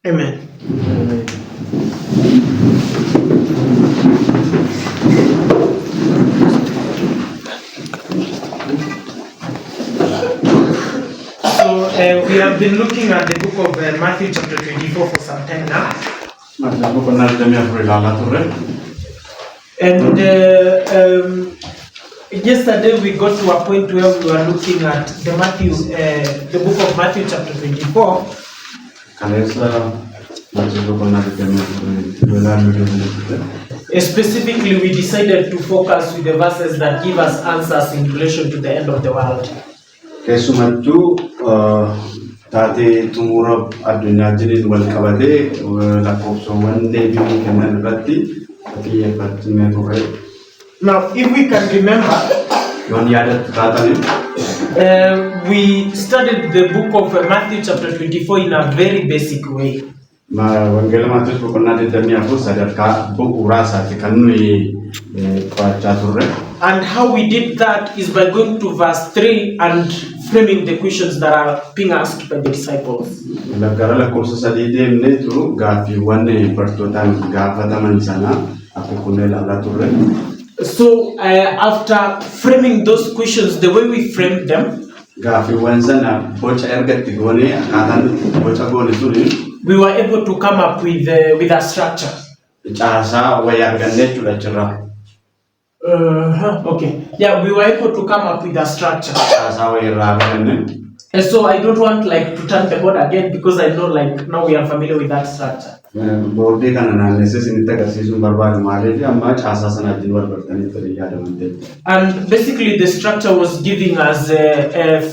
Amen. So we have been looking at the book of Matthew chapter 24 for some time now. And yesterday we got to a point where we were looking at the book of Matthew chapter 24. Specifically, we decided to focus with the verses that give us answers in relation to the end of the world. Kesumatu tadi tumurab adunya jadi wal kabade lakopso wande bimu kenan rati tapi yang pertama tu. Now, if we can remember, we studied the book of Matthew chapter 24 in a very basic way. And how we did that is by going to verse 3 and framing the questions that are being asked by the disciples. So after framing those questions the way we framed them, we were able to come up with a structure. Okay. Yeah, we were able to come up with a structure. And so I don't want to turn the board again because I know now we are familiar with that structure. And basically the structure was giving us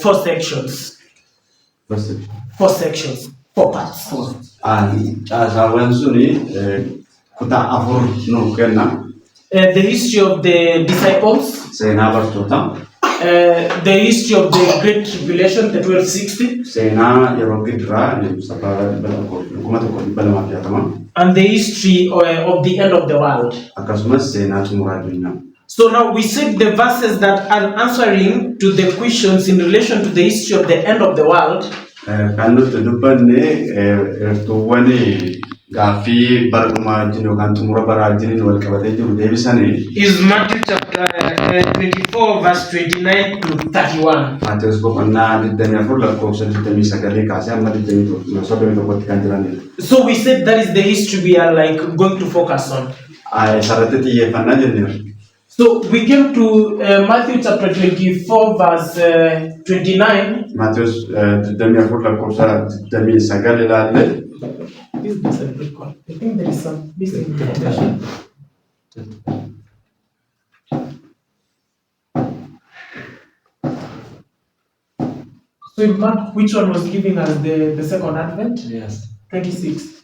4 sections. 4 sections. 4 parts. The history of the disciples. The history of the Great Tribulation, the 1260. And the history of the end of the world. So now we said the verses that are answering to the questions in relation to the history of the end of the world. Is Matthew chapter 24 verse 29 to 31. So we said that is the history we are going to focus on. So we came to Matthew chapter 24 verse 29. This is a good call. I think there is some misinterpretation. So Mark, which one was giving us the second advent? Yes. 26.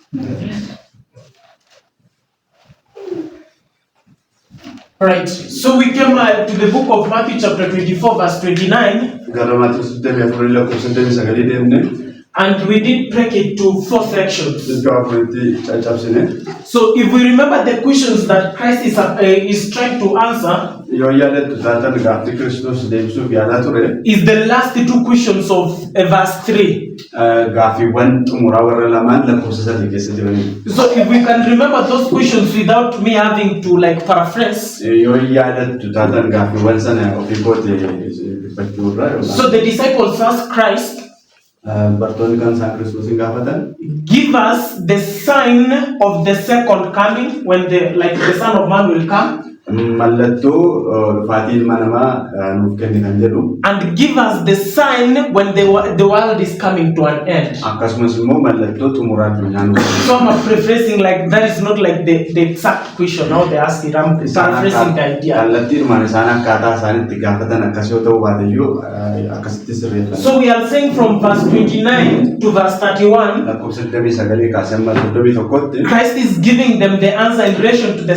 Right. So we came to the book of Matthew chapter 24 verse 29. And we did break it to 4 sections. So if we remember the questions that Christ is trying to answer, is the last 2 questions of verse 3. So if we can remember those questions without me having to paraphrase. So the disciples asked Christ, give us the sign of the second coming when the Son of Man will come. And give us the sign when the world is coming to an end. So I'm paraphrasing, that is not the exact question how they ask it. I'm paraphrasing the idea. So we are saying from verse 29 to verse 31, Christ is giving them the answer in relation to the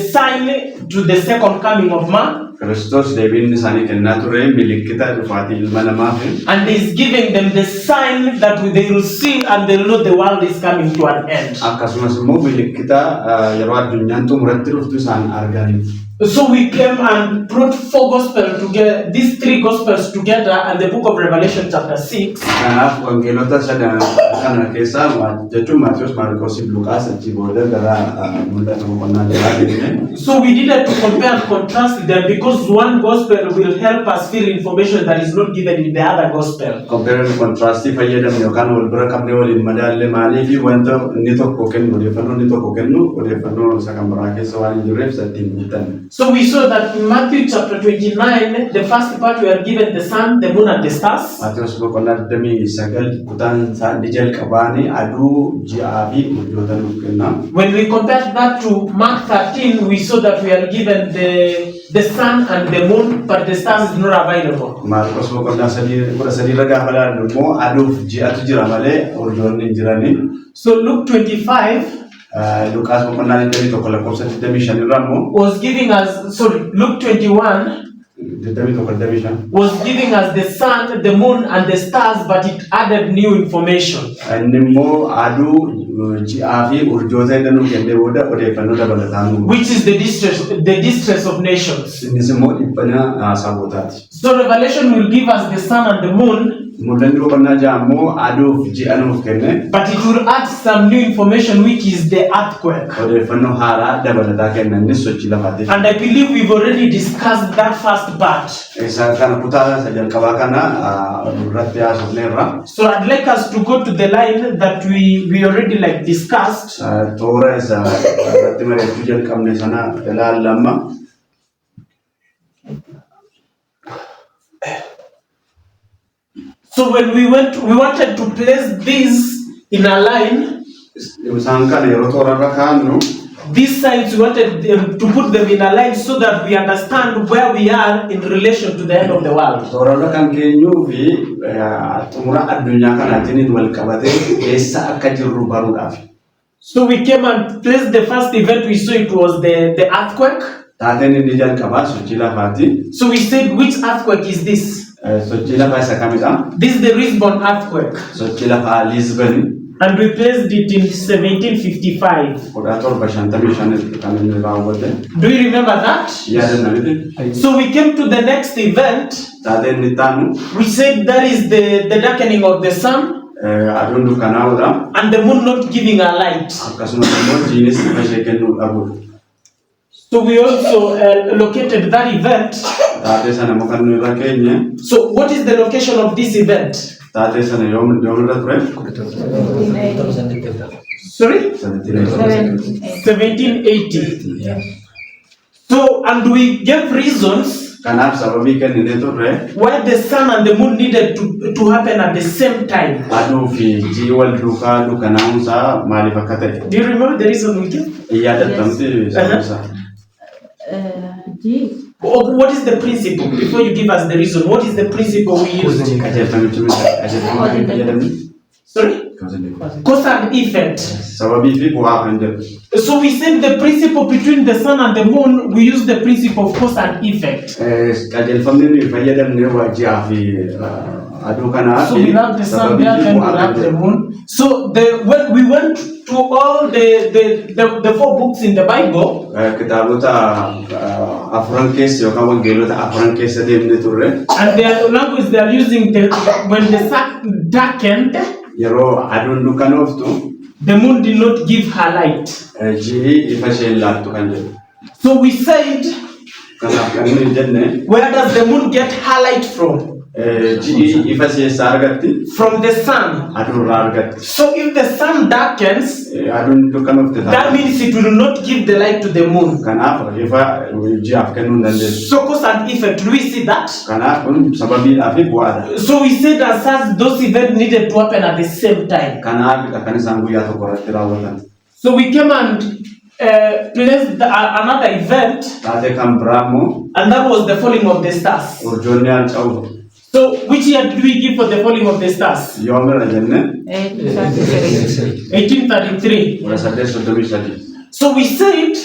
sign to the second coming of man. And he's giving them the sign that they will see and they will know the world is coming to an end. So we came and brought 4 gospels together, these 3 gospels together, and the book of Revelation chapter 6. Kanaaf wangeelota sadan kana keessa jechuun Maatiyos, Maarqos, Luqaas achi booda gara mul'ata boqonnaa jalaa. So we needed to compare and contrast them because one gospel will help us feel information that is not given in the other gospel. Compare and contrast fayyadamne yookaan wal bira qabnee waliin madaalle maaliif wanta inni tokko kennu odeeffannoo inni tokko kennu odeeffannoo isa kan biraa keessa waan hin jirreef sattiin guutan. So we saw that in Matthew chapter 29, the first part we are given the sun, the moon, and the stars. Maatiyos boqonnaa 29 kutaan isaan jalqabaanii aduu ji'aa fi urjoota nuuf kenna. When we compared that to Mark 13, we saw that we are given the sun and the moon, but the stars is not available. Maarqos boqonnaa 3 ragaa falaan immoo aduu fi ji'atu jira malee urjoonni hin jirani. So Luke 25 Luqaas boqonnaa 21 lakkoofsa 25 irraa immoo was giving us, Luke 21 was giving us the sun, the moon, and the stars, but it added new information. Which is the distress of nations. So Revelation will give us the sun and the moon, but it will add some new information, which is the earthquake. And I believe we've already discussed that first part. So I'd like us to go to the line that we already discussed. So when we wanted to place this in a line. These signs, we wanted them to put them in a line so that we understand where we are in relation to the end of the world. So we came and placed the first event we saw, it was the earthquake. So we said, which earthquake is this? This is the Lisbon earthquake. And we placed it in 1755. Do you remember that? So we came to the next event. We said that is the darkening of the sun. And the moon not giving a light. So we also located that event. So what is the location of this event? Sorry? 1780. Yeah. So, and we gave reasons why the sun and the moon needed to happen at the same time. Do you remember the reason we gave? What is the principle? Before you give us the reason, what is the principle we used? Sorry? Cause and effect. So we said the principle between the sun and the moon, we use the principle of cause and effect. So we have the sun there, then we have the moon. So when we went to all the 4 books in the Bible, and their language they are using, when the sun darkened, the moon did not give her light. So we said, where does the moon get her light from? From the sun. So if the sun darkens, that means it will not give the light to the moon. So cause and effect, do we see that? So we said as those events needed to happen at the same time. So we came and placed another event, and that was the falling of the stars. So, which year did we give for the falling of the stars? 1833. So we said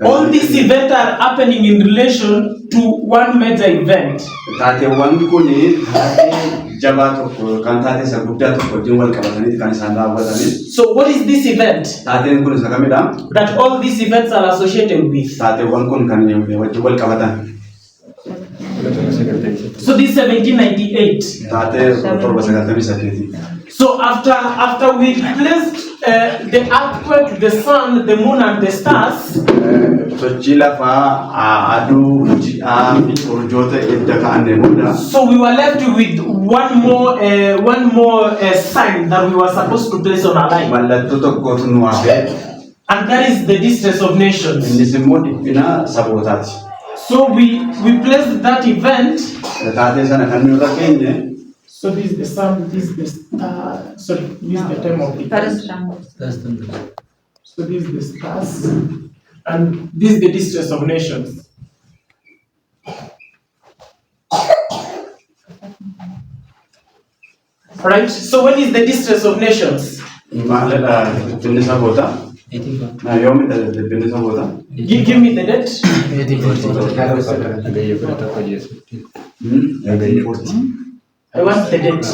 all these events are happening in relation to one major event. jabaa tokko kan taate isa guddaa tokko wajjin wal qabatanii kan isaan raawwatanii. So what is this event? Taateen kun isa kamidha? That all these events are associated with. Taateewwan kun kan wajjin wal qabatan. So this 1798. Taatee 1798. So after we replaced the earthquake, the sun, the moon, and the stars. So we were left with one more sign that we were supposed to place on our life. And that is the distress of nations. So we placed that event. So this is the sun, this is the star, sorry, this is the time of the first. So this is the stars, and this is the distress of nations. Right, so when is the distress of nations? Give me the date. 1840. I want the date.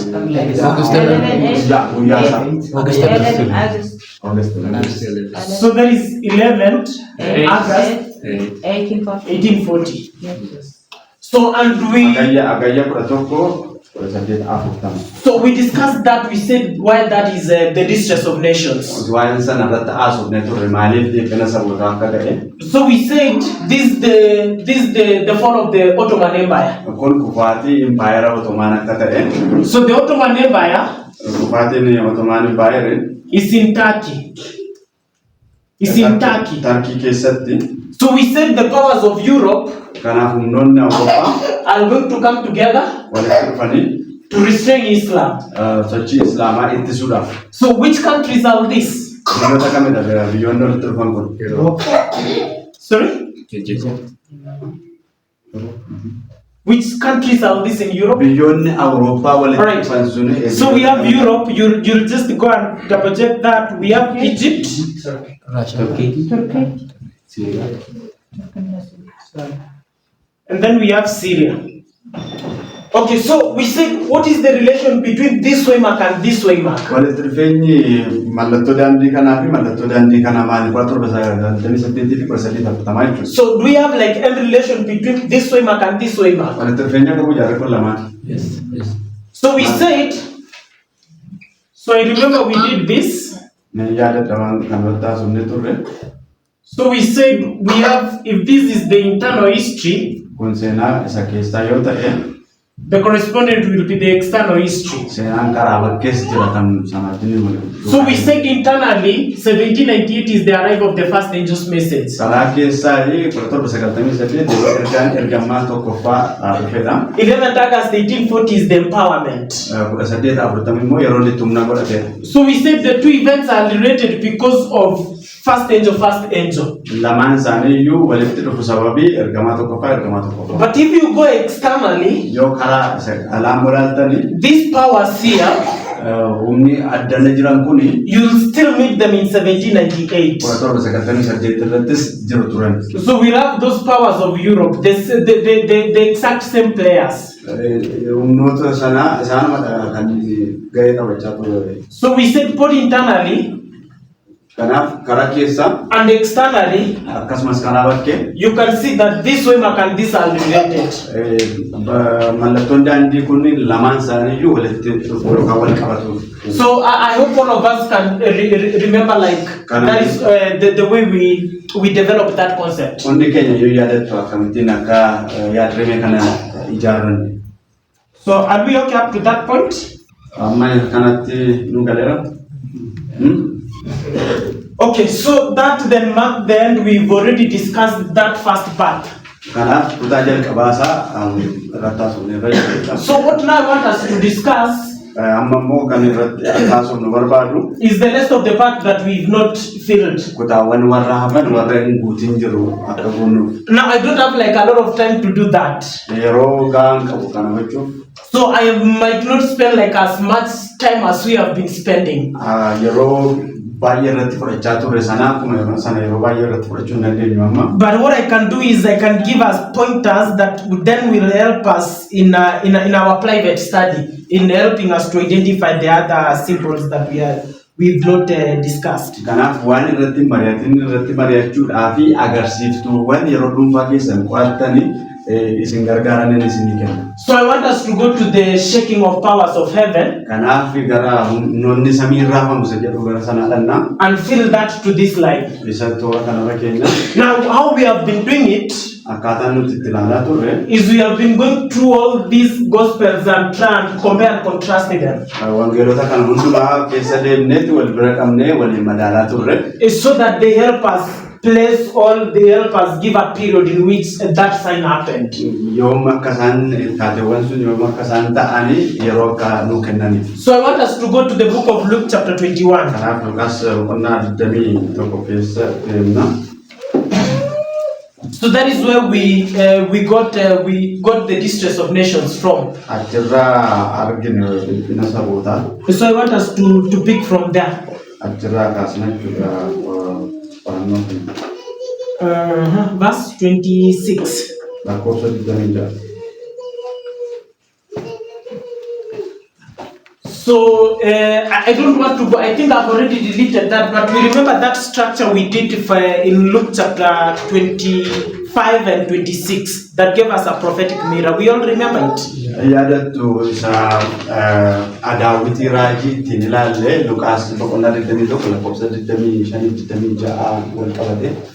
August. So there is 11th August 1840. Yes. So and we discussed that. We said why that is the distress of nations. So we said this is the fall of the Ottoman Empire. So the Ottoman Empire is in Turkey. So we said the powers of Europe are going to come together to restrain Islam. So which countries are these? Sorry? Which countries are this in Europe? Right. So we have Europe. You just go and double check that. We have Egypt, Turkey, and then we have Syria. Okay, so we said what is the relation between this waymark and this waymark? So do we have like any relation between this waymark and this waymark? Yes. So we said, so I remember we did this. So we said we have, if this is the internal history, the correspondent will be the external history. So we said internally, 1798 is the arrival of the first angel's message. 11th August 1840 is the empowerment. So we said the two events are related because of first angel. But if you go externally, these powers here, you'll still meet them in 1798. So we have those powers of Europe, the exact same players. So we said both internally and externally, you can see that this waymark and this are related. So I hope all of us can remember, like that is the way we develop that concept. So are we okay up to that point? Okay, so that then marked the end. We've already discussed that first part. So what now I want us to discuss is the rest of the part that we've not filled. Now I don't have like a lot of time to do that. So I might not spend like as much time as we have been spending. But what I can do is I can give us pointers that then will help us in our private study in helping us to identify the other symbols that we've not discussed. So I want us to go to the shaking of powers of heaven and fill that to this life. Now, how we have been doing it is we have been going through all these gospels and trying to compare and contrast them. It's so that they help us place all, they help us give a period in which that sign happened. So I want us to go to the book of Luke chapter 21. So that is where we got the distress of nations from. So I want us to pick from there. Verse 26. So I don't want to go. I think I've already deleted that, but we remember that structure we did in Luke chapter 25 and 26 that gave us a prophetic mirror. We all remember it.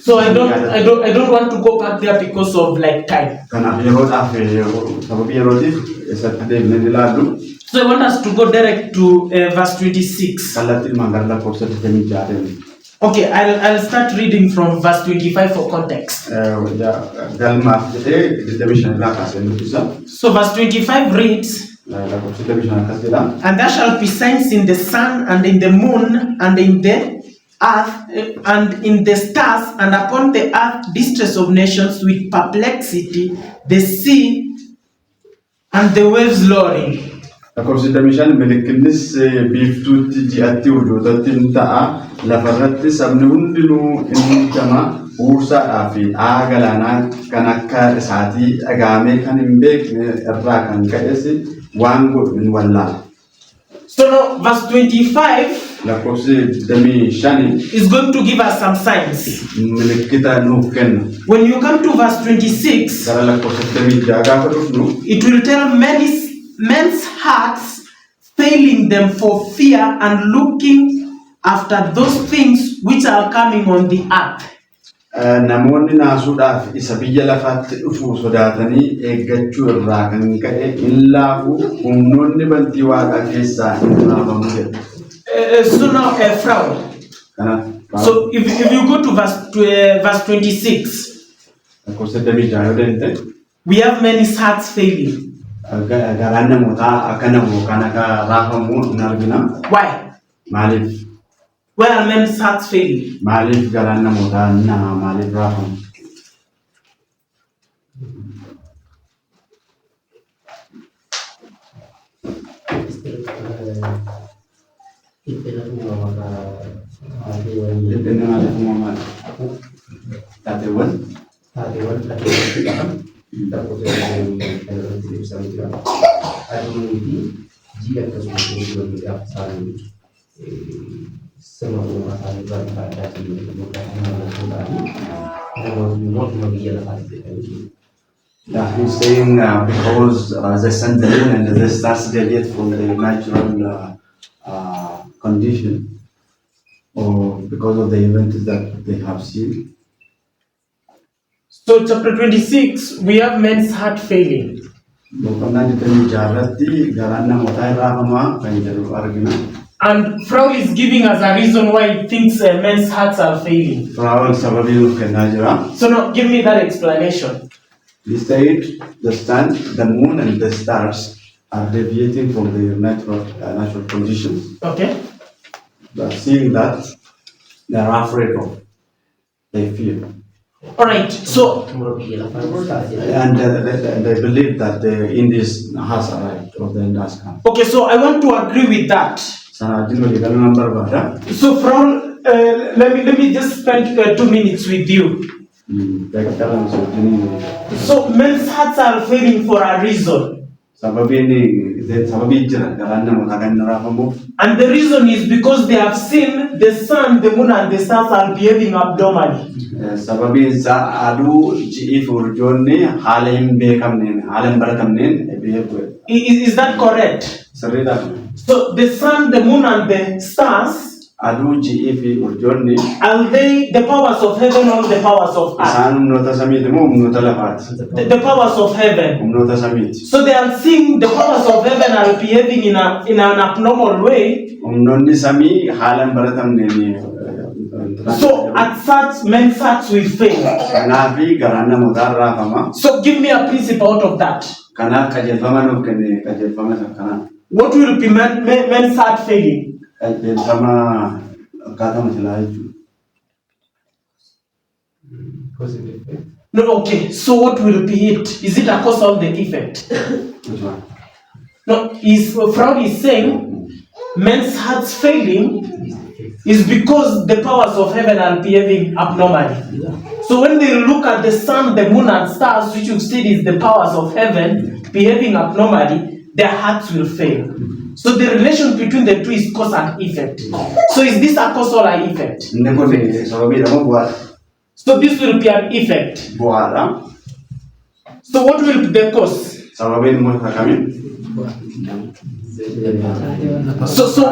So I don't want to go back there because of like time. So I want us to go direct to verse 26. Okay, I'll start reading from verse 25 for context. So verse 25 reads, "And there shall be signs in the sun and in the moon and in the earth and in the stars, and upon the earth distress of nations with perplexity, the sea and the waves roaring." So now verse 25 is going to give us some signs. When you come to verse 26, it will tell men's hearts failing them for fear and looking after those things which are coming on the earth. So now frown. So if you go to verse 26, we have men's hearts failing. Why? Where are men's hearts failing? He's saying because the sun, the moon, and the stars deviate from the natural condition, or because of the events that they have seen. So chapter 26, we have men's heart failing. And Frau is giving us a reason why he thinks men's hearts are failing. So now give me that explanation. He said the sun, the moon, and the stars are deviating from their natural conditions. Okay. But seeing that, they are afraid of. They fear. All right. So. And they believe that the end has arrived, or the end has come. Okay. So I want to agree with that. So Frau let me just spend 2 minutes with you. So men's hearts are failing for a reason. And the reason is because they have seen the sun, the moon, and the stars are behaving abnormally. Is that correct? So the sun, the moon, and the stars, are they the powers of heaven or the powers of earth? The powers of heaven. So they are seeing the powers of heaven are behaving in an abnormal way. So at such, men's hearts will fail. So give me a principle out of that. What will be men's heart failing? No, okay. So what will be it? Is it a cause or the effect? No, Freud is saying men's hearts failing is because the powers of heaven are behaving abnormally. So when they look at the sun, the moon, and stars, which you've said is the powers of heaven behaving abnormally, their hearts will fail. So the relation between the two is cause and effect. So is this a cause or an effect? So this will be an effect. So what will be the cause? So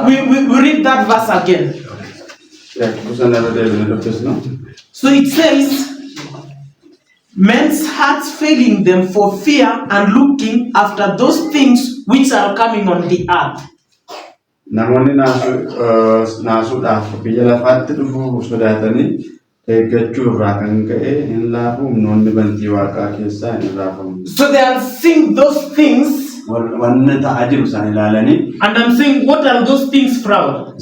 we read that verse again. So it says, men's hearts failing them for fear and looking after those things which are coming on the earth. So they are seeing those things. And I'm saying, what are those things, Proud?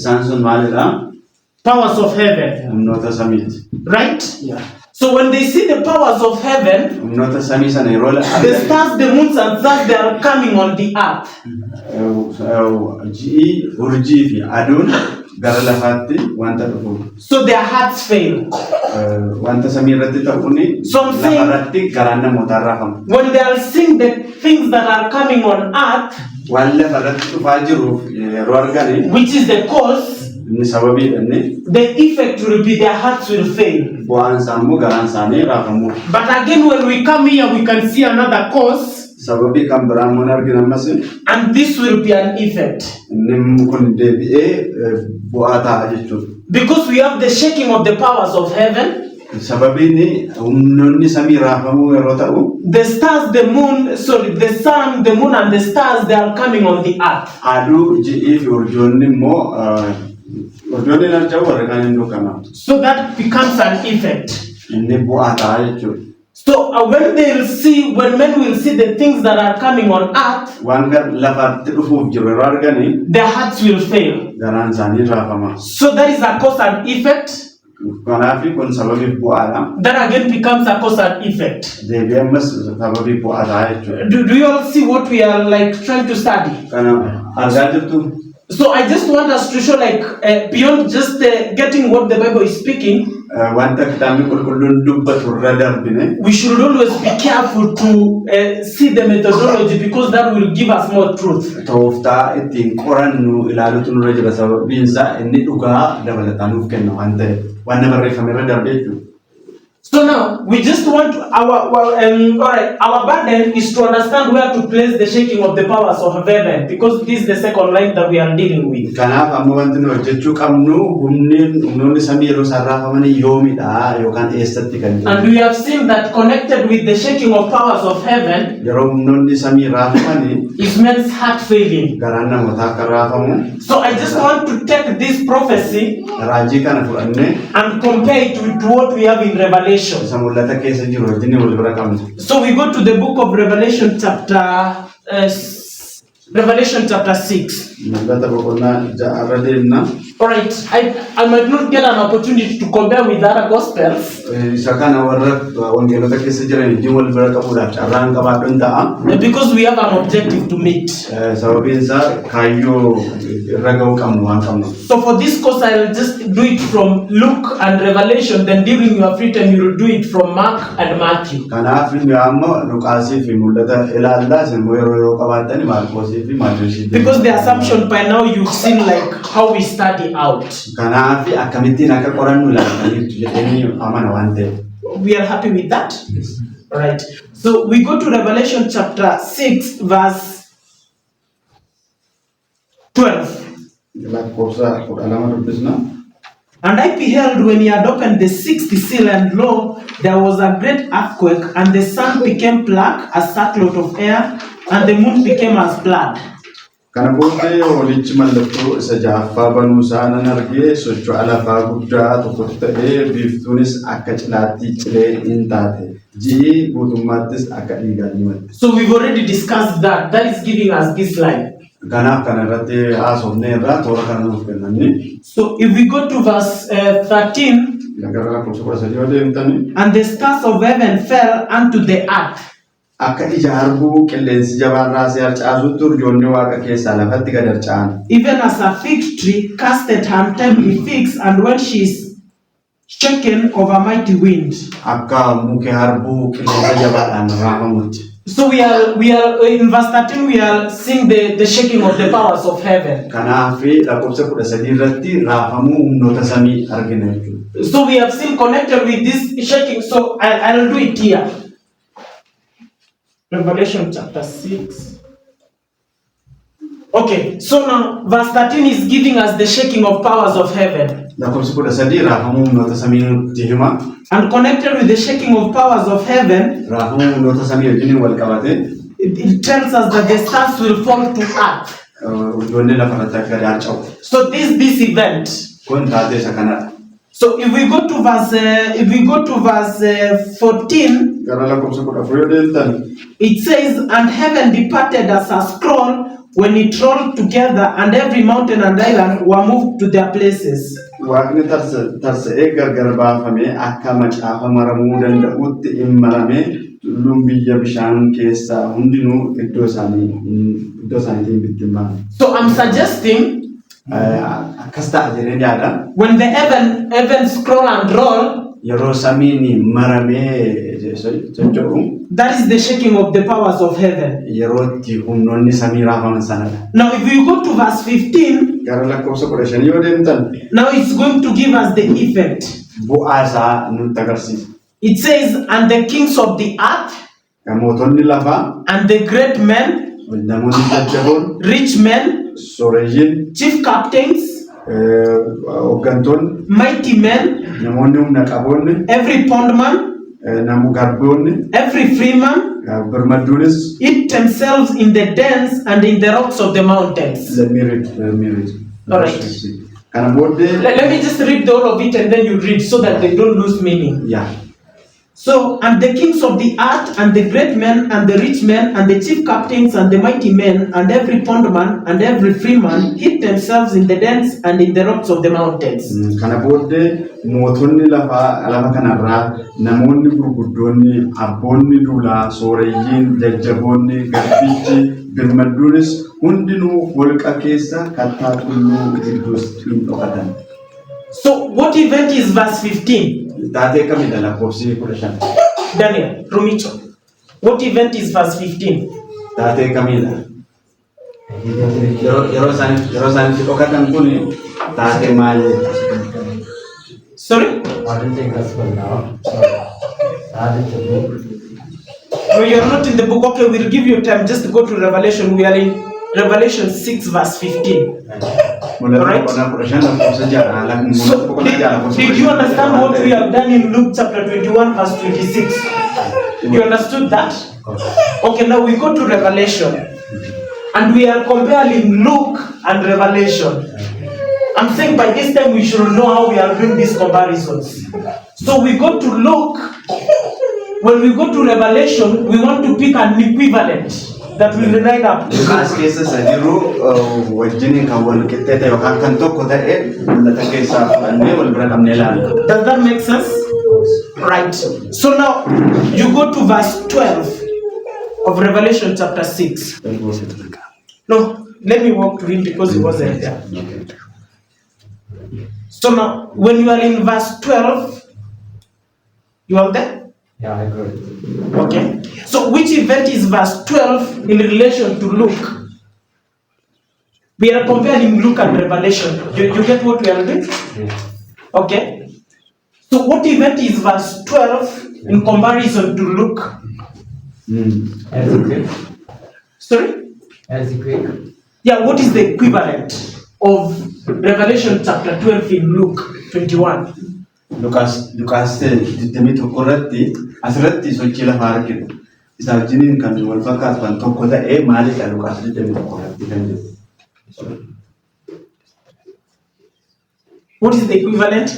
Powers of heaven. Right? Yeah. So when they see the powers of heaven, the stars, the moons, and stars, they are coming on the earth. So their hearts fail. So I'm saying, when they are seeing the things that are coming on earth, which is the cause, the effect will be their hearts will fail. But again, when we come here, we can see another cause. And this will be an effect. Because we have the shaking of the powers of heaven. The stars, the moon, sorry, the sun, the moon, and the stars, they are coming on the earth. So that becomes an effect. So when men will see the things that are coming on earth, their hearts will fail. So that is a cause and effect. That again becomes a cause and effect. Do you all see what we are trying to study? So I just want us to show beyond just getting what the Bible is speaking, we should always be careful to see the methodology, because that will give us more truth. So now we just want our burden is to understand where to place the shaking of the powers of heaven, because this is the second line that we are dealing with. And we have seen that connected with the shaking of powers of heaven is men's heart failing. So I just want to take this prophecy and compare it with what we have in Revelation. So we go to the book of Revelation chapter 6. Alright, I might not get an opportunity to compare with other gospels. Because we have an objective to meet. So for this course, I'll just do it from Luke and Revelation, then during your free time, you'll do it from Mark and Matthew. Because the assumption by now you've seen like how we study out. We are happy with that? Yes. Alright. So we go to Revelation chapter 6 verse 12. And I beheld when he had opened the sixth seal, and lo, there was a great earthquake, and the sun became black as sackcloth of hair, and the moon became as blood. Kana booddee walichi mallattoo isa ja'affaa banuusaa nan argee socho'a lafaa guddaa tokkotu ta'ee biiftuunis akka cilaattii cilee hin taate ji'i guutummaattis akka dhiigaan himatte. So we've already discussed that. That is giving us this line. Kanaaf kana irratti haasofnee irraa toora kana nuuf kennanii. So if we go to verse 13, and the stars of heaven fell unto the earth. Akka ija harbuu qilleensi jabaan raasee harcaasutti urjoonni waaqa keessaa lafatti gad harca'an. Even as a fig tree casteth her untimely figs, and when she is shaken of a mighty wind. Akka muke harbuu qilleensa jabaadhaan raafamutti. So we are in verse 13 we are seeing the shaking of the powers of heaven. Kanaafi lakkoofsa 13 irratti raafamuu humnoota samii argina jechuudha. So we have seen connected with this shaking. So I'll do it here. Revelation chapter 6. Okay, so now verse 13 is giving us the shaking of powers of heaven. And connected with the shaking of powers of heaven, it tells us that the stars will fall to earth. So this event. So if we go to verse 14, it says, and heaven departed as a scroll when it rolled together, and every mountain and island were moved to their places. So I'm suggesting when the heaven scroll and roll, that is the shaking of the powers of heaven. Now if you go to verse 15, now it's going to give us the effect. It says, and the kings of the earth, and the great men, rich men, chief captains, mighty men, every bondman, every freeman, hid themselves in the dens and in the rocks of the mountains. Let me read. All right. Let me just read the whole of it and then you read so that they don't lose meaning. Yeah. So, and the kings of the earth, and the great men, and the rich men, and the chief captains, and the mighty men, and every bondman, and every freeman, hid themselves in the dens and in the rocks of the mountains. So, what event is verse 15? Daniel, Rumicho. What event is verse 15? Sorry? No, you're not in the book. Okay, we'll give you time just to go to Revelation. We are in Revelation 6 verse 15. Alright? So, did you understand what we have done in Luke chapter 21 verse 26? You understood that? Okay, now we go to Revelation. And we are comparing Luke and Revelation. I'm saying by this time we should know how we are doing these comparisons. So we go to Luke. When we go to Revelation, we want to pick an equivalent. that will line up. As keessa sadiru wajjin kan wal qixxeete yookaan kan tokko ta'e mul'ata keessaa fudhannee wal bira qabnee ilaallu. Does that make sense? Right. So now you go to verse 12 of Revelation chapter 6. No, let me walk to him because he wasn't there. Okay. So now when you are in verse 12, you are there? Yeah, I got it. Okay. So which event is verse 12 in relation to Luke? We are comparing Luke and Revelation. You get what we are doing? Yeah. Okay. So what event is verse 12 in comparison to Luke? Earthquake. Sorry? Earthquake. Yeah, what is the equivalent of Revelation chapter 12 in Luke 21? Lukaas digdamii tokko irratti asirratti sochii lafaa argina. Isa wajjiniin kan wal fakkaatu kan tokko ta'e maalidha Lukaas digdamii tokko irratti kan jiru. What is the equivalent?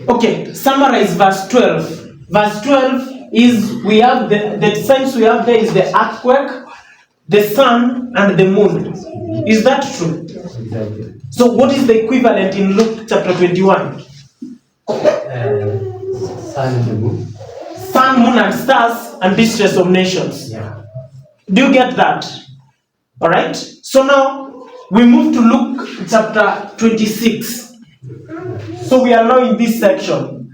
Okay, summarize verse 12. Verse 12 is we have the signs we have there is the earthquake, the sun, and the moon. Is that true? Exactly. So what is the equivalent in Luke chapter 21? Sun and the moon. Sun, moon, and stars, and distress of nations. Yeah. Do you get that? All right. So now we move to Luke chapter 26. So we are now in this section.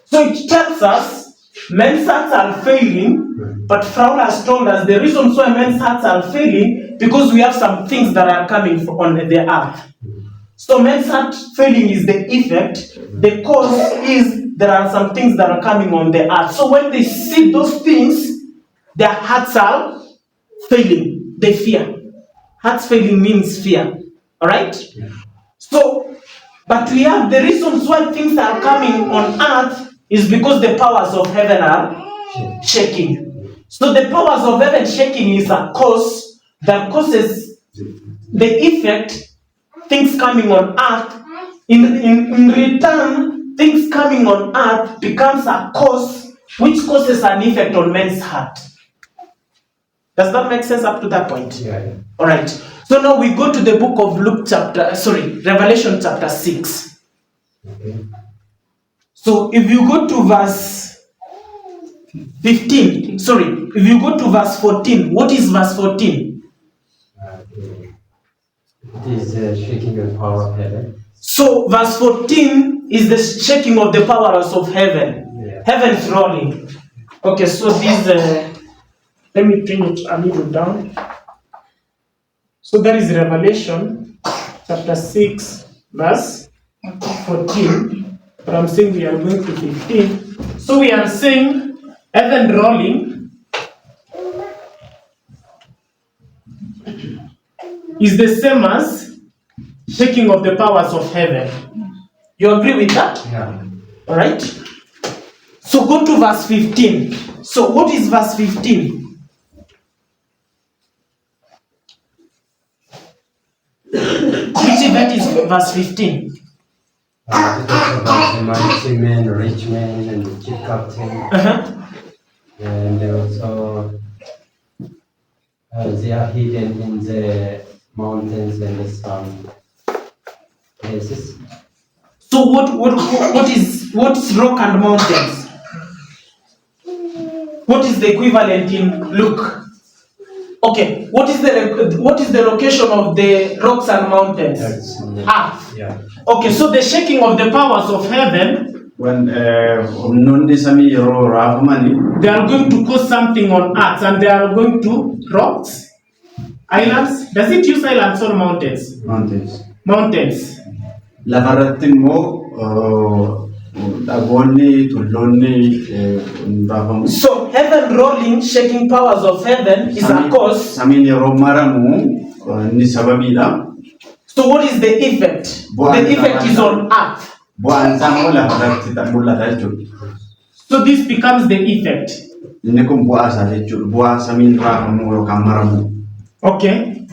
So it tells us men's hearts are failing, but Frau has told us the reasons why men's hearts are failing because we have some things that are coming on the earth. So men's heart failing is the effect. The cause is there are some things that are coming on the earth. So when they see those things, their hearts are failing. They fear. Hearts failing means fear. All right? Yeah. So, but we have the reasons why things are coming on earth is because the powers of heaven are shaking. So the powers of heaven shaking is a cause that causes the effect, things coming on earth. In return, things coming on earth becomes a cause which causes an effect on men's heart. Does that make sense up to that point? Yeah. All right. So now we go to the book of Revelation chapter 6. Okay. So if you go to verse 15, if you go to verse 14, what is verse 14? Okay. It is shaking the power of heaven. So verse 14 is the shaking of the powers of heaven. Yeah. Heaven's rolling. Okay, so this, let me bring it a little down. So that is Revelation chapter 6, verse 14. But I'm saying we are going to 15. So we are saying heaven rolling is the same as shaking of the powers of heaven. You agree with that? Yeah. All right. So go to verse 15. So what is verse 15? Which event is verse 15? It talks about the mighty men, rich men, and the chief captain. And also they are hidden in the mountains and some places. So what is rock and mountains? What is the equivalent in Luke? Okay, what is the location of the rocks and mountains? Earth. Yeah. Okay, so the shaking of the powers of heaven, When humnoonni samii yeroo raafamanii they are going to cause something on earth and they are going to rocks, islands. Does it use islands or mountains? mountains. Mountains. Lafarratti immoo dhagoonni tulloonni raafamu. So heaven rolling, shaking powers of heaven is a cause. Samiin yeroo maramu inni sababiidha. So what is the effect? The effect is on earth. Bu'aan isaa immoo lafarratti mul'ata jechuudha. So this becomes the effect. Inni kun bu'aa isaa jechuudha. Bu'aa samiin raafamu yookaan maramu. Okay.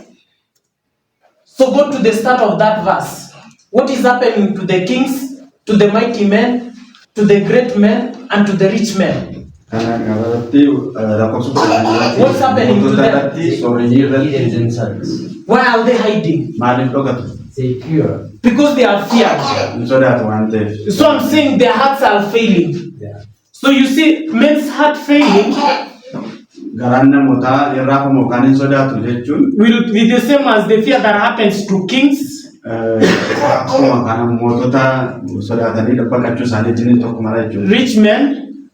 So go to the start of that verse. What is happening to the kings, to the mighty men, to the great men, and to the rich men? What's happening to them? Why are they hiding? They fear. Because they are feared. So I'm saying their hearts are failing. Yeah. So you see, men's heart failing will be the same as the fear that happens to kings. Rich men,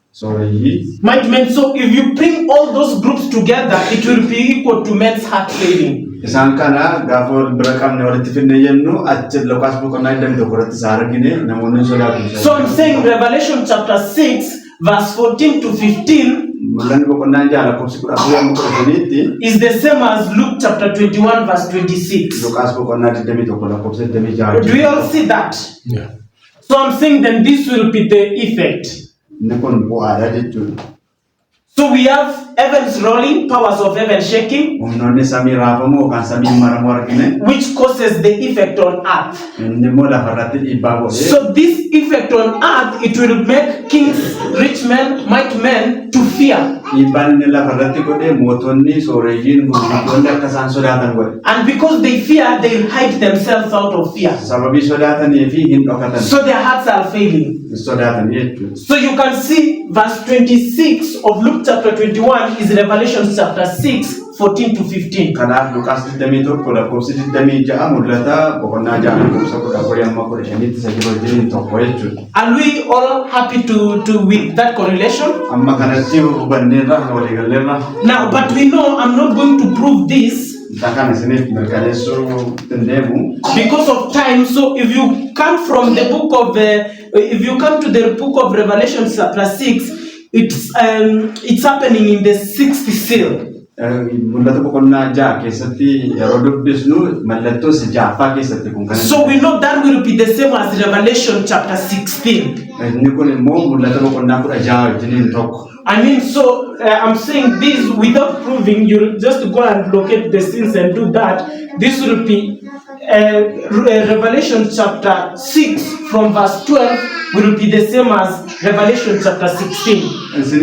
might men. So if you bring all those groups together, it will be equal to men's heart failing. So I'm saying Revelation chapter 6 verse 14 to 15 is the same as Luke chapter 21 verse 26. Do you all see that? Yeah. So I'm saying then this will be the effect. So we have heavens rolling, powers of heaven shaking, which causes the effect on earth. So this effect on earth, it will make kings, rich men, mighty men to fear. And because they fear, they hide themselves out of fear. So their hearts are failing. So you can see verse 26 of Luke chapter 21 is Revelation chapter 6, 14 to 15. Are we all happy to with that correlation? Now, but we know I'm not going to prove this because of time. So if you come from the book of if you come to the book of Revelation chapter 6, it's happening in the 6th seal. So we know that will be the same as Revelation chapter 16. I mean, so I'm saying this without proving. You just go and locate the scenes and do that. This will be Revelation chapter 6 from verse 12 will be the same as Revelation chapter 16. So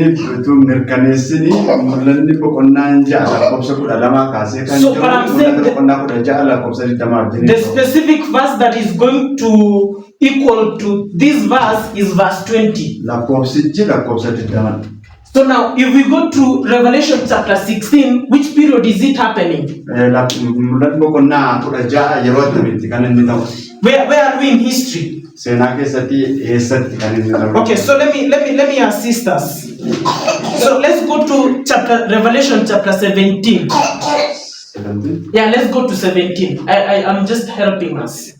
but I'm saying the specific verse that is going to equal to this verse is verse 20. So now, if we go to Revelation chapter 16, which period is it happening? Where are we in history? Okay, so let me assist us. So let's go to Revelation chapter 17. Yeah, let's go to 17. I'm just helping us.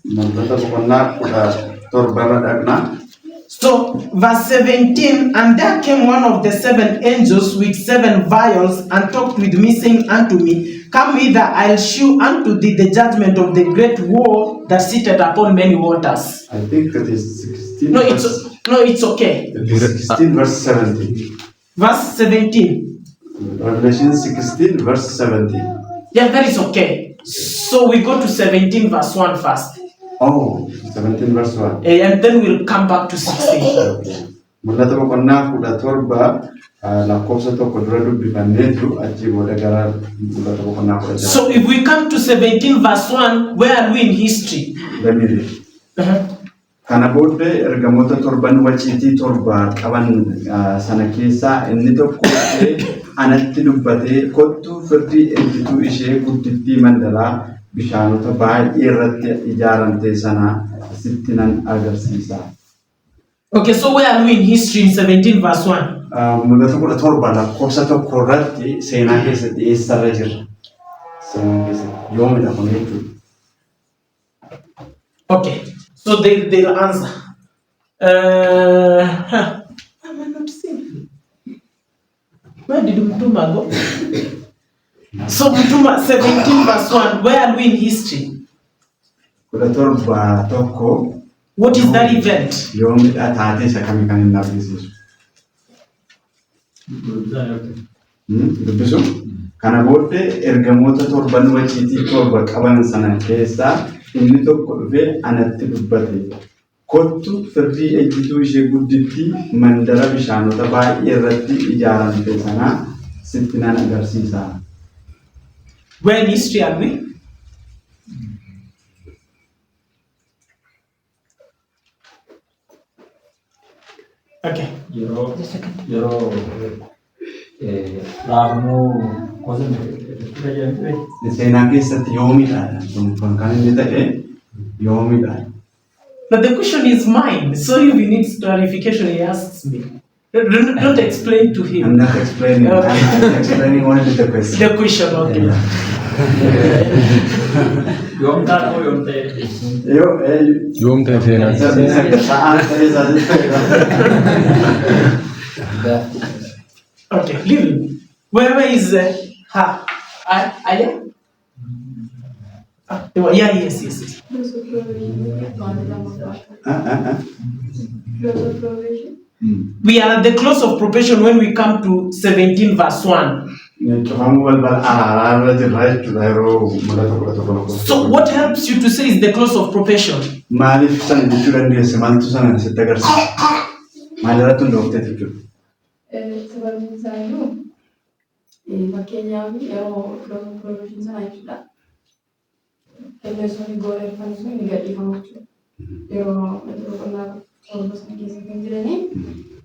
So, verse 17, and there came one of the 7 angels with 7 vials, and talked with me, saying unto me, Come hither, I'll shew unto thee the judgment of the great war that sitteth upon many waters. I think that is 16. No, it's okay. 16 verse 17. Verse 17. Revelation 16 verse 17. Yeah, that is okay. So we go to 17 verse 1 first. Oh, 17 verse 1. And then we'll come back to 16. So if we come to 17 verse 1, where are we in history? Let me read. Kana booddee ergamoota torban waciitii torba qaban sana keessaa inni tokko anatti dubbatee kottu firdii eenyutu ishee guddittii mandaraa bishaanota baay'ee irratti ijaaramte sana sitti nan agarsiisa. Okay, so where are we in history in 17 verse 1? Mul'ata 17 lakkoofsa tokko irratti seenaa keessatti eessarra jira? Seenaa keessatti yoomidha kun jechuudha. Okay, so they'll answer. Am I not seeing? Where did Mtuma go? So Mtuma 17 verse 1, where are we in history? What is that event? Kana booddee ergamoota torban waciitii torba qaban sana keessaa inni tokko dhufee anatti dubbate Kottu firdii ejjituu ishee gudditti mandara bishaanota baay'ee irratti ijaaramte sana sitti nan agarsiisa. Where in history are we? Okay. Seenaa keessatti yoomidha. Kan inni ta'e yoomidha. But the question is mine, so if he needs clarification, he asks me. Don't explain to him. I'm not explaining. Okay. I'm explaining only the question. The question, okay. Yoom ta'e seenaa. Okay, leave him. Where is her? Aya? Yeah, yes. Close of provision. We are at the close of probation when we come to 17 verse 1. So what helps you to say is the close of probation?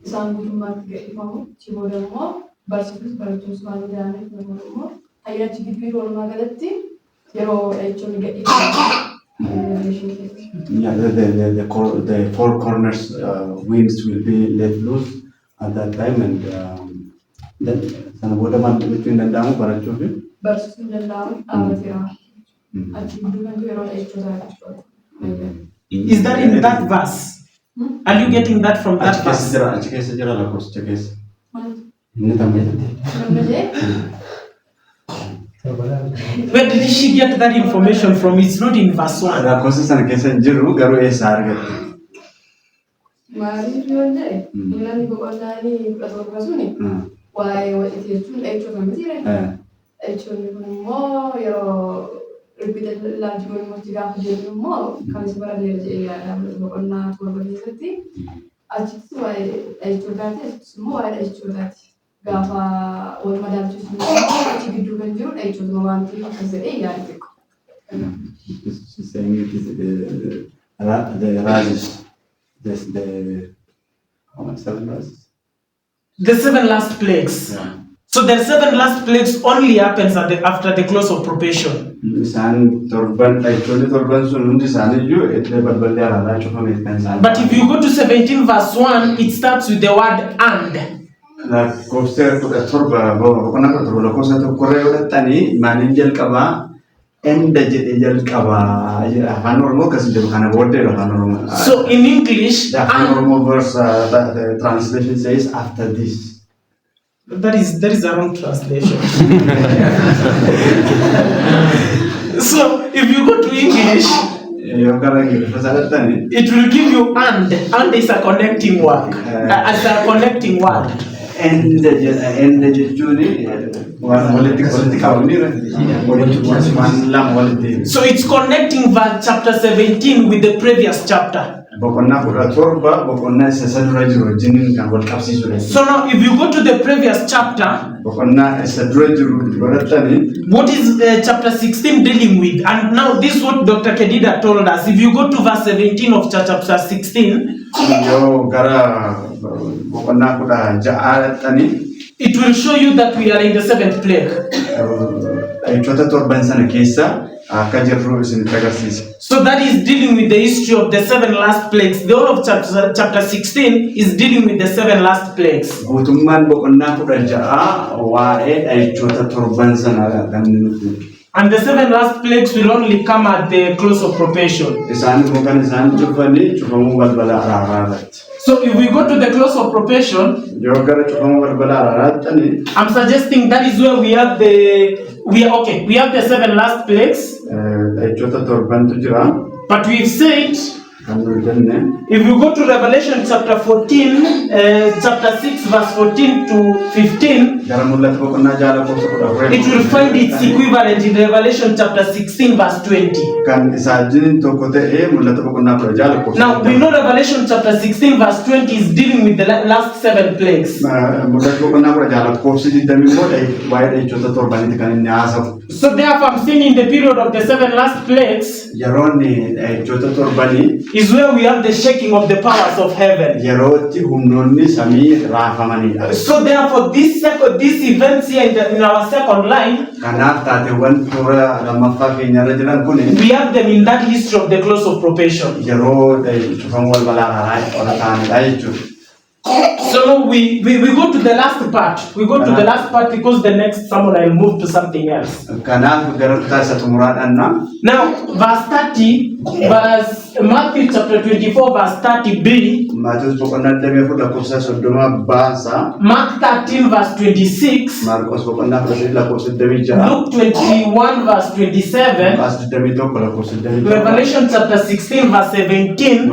Isaan guutummaatti gadhiifamu chiboodha immoo barsiisuus barachuus waan jedhameef namoonni immoo hayyachi gibbii walumaa galatti yeroo jechuun the four corners winds will be let loose at that time and then sana booda maal jechuun danda'amu barachuuf barsiisuun danda'amu dhaabateera. Achi gidduu kan yeroo jechuudha. Is that in that verse? Are you getting that from that verse? Where did she get that information from? It's not in verse 1. Repeated large volume of Jigafu more, comes by the Ona to obesity. I just why I told that more I told that Gafa or Madame to do and do, I told the one thing as a she's saying it is the rises, the seven rises. The 7 last plagues. Yeah. So the 7 last plagues only happens after the close of probation. But if you go to 17 verse 1, it starts with the word and. So in English, the translation says after this. That is a wrong translation. So if you go to English, it will give you and is a connecting word. As a connecting word. So it's connecting chapter 17 with the previous chapter. So now if you go to the previous chapter, what is chapter 16 dealing with? And now this is what Dr. Kedida told us. If you go to verse 17 of chapter 16, it will show you that we are in the 7th plague. So that is dealing with the history of the 7 last plagues. The whole of chapter 16 is dealing with the 7 last plagues. And the 7 last plagues will only come at the close of probation. So if we go to the close of probation, I'm suggesting that is where we have the 7 last plagues. But we've said If you go to Revelation chapter 14, chapter 6, verse 14 to 15, it will find its equivalent in Revelation chapter 16, verse 20. Now, we know Revelation chapter 16, verse 20 is dealing with the last 7 plagues. So therefore, I'm saying in the period of the 7 last plagues is where we have the shaking of the powers of heaven. So therefore, these events here in our second line, we have them in that history of the close of probation. So we go to the last part. We go to the last part because the next sermon I'll move to something else. Now, verse 30, Matthew chapter 24, verse 30b. Mark 13, verse 26. Luke 21, verse 27. Revelation chapter 16, verse 17.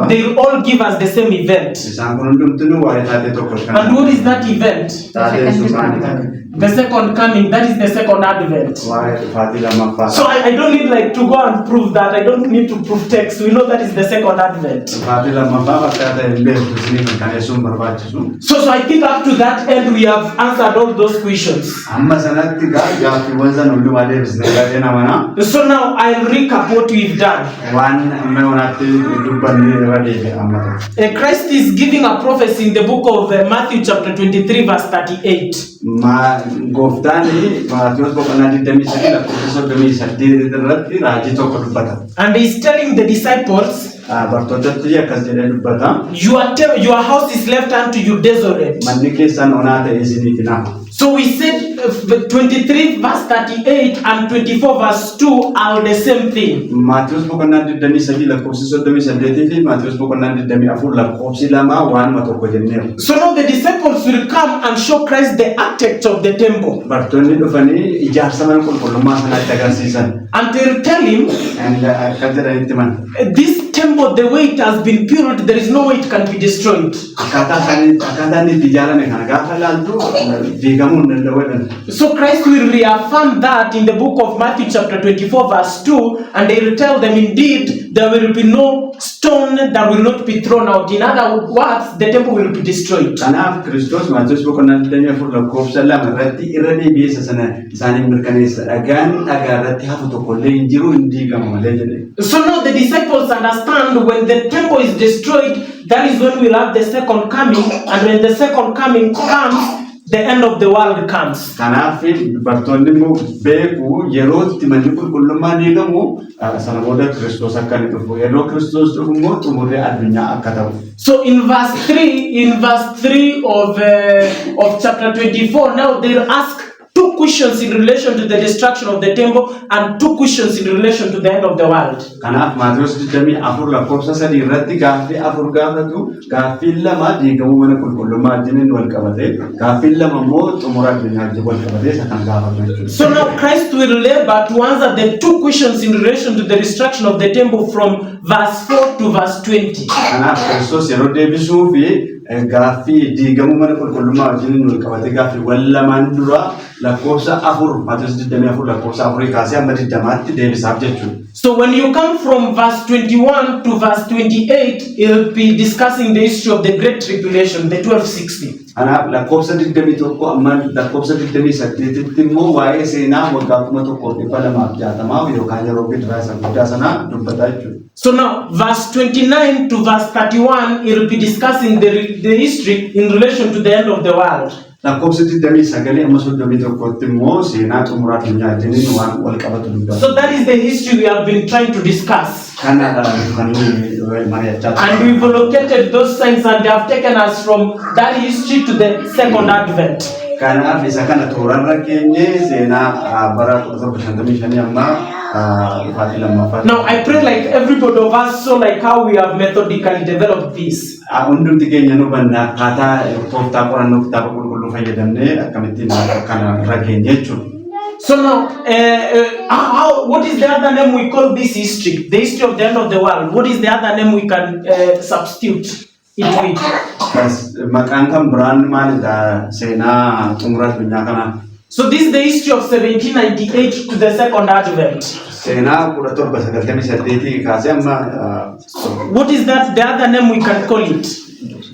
They all give us the same event. And what is that event? The second coming. That is the second advent. So I don't need to go and prove that. I don't need to prove text. We know that is the second advent. So I think up to that end we have answered all those questions. So now I'll recap what we've done. Christ is giving a prophecy in the book of Matthew chapter 23, verse 38. And he's telling the disciples, your house is left unto you desolate. So we said 23 verse 38 and 24 verse 2 are the same thing. So now the disciples will come and show Christ the architect of the temple. And they'll tell him, this temple, the way it has been built, there is no way it can be destroyed. So Christ will reaffirm that in the book of Matthew chapter 24 verse 2, and they will tell them, indeed, there will be no stone that will not be thrown out. In other words, the temple will be destroyed. So now the disciples understand when the temple is destroyed, that is when we'll have the second coming, and when the second coming comes, the end of the world comes. So in verse 3 of chapter 24, now they'll ask 2 questions in relation to the destruction of the temple and 2 questions in relation to the end of the world. So now Christ will labor to answer the 2 questions in relation to the destruction of the temple from verse 4 to verse 20. So when you come from verse 21 to verse 28, he'll be discussing the history of the Great Tribulation, the 1260. So now, verse 29 to verse 31, he will be discussing the history in relation to the end of the world. So that is the history we have been trying to discuss. And we've located those signs and they have taken us from that history to the second advent. Now I pray like everybody of us saw like how we have methodically developed this. So now, what is the other name we call this history? The history of the end of the world. What is the other name we can substitute it with? Maqaan brand maal da seenaa xumuraa addunyaa kanaa. So this is the history of 1798 to the second advent. Seenaa 1798 kaasee amma. What is that? The other name we can call it?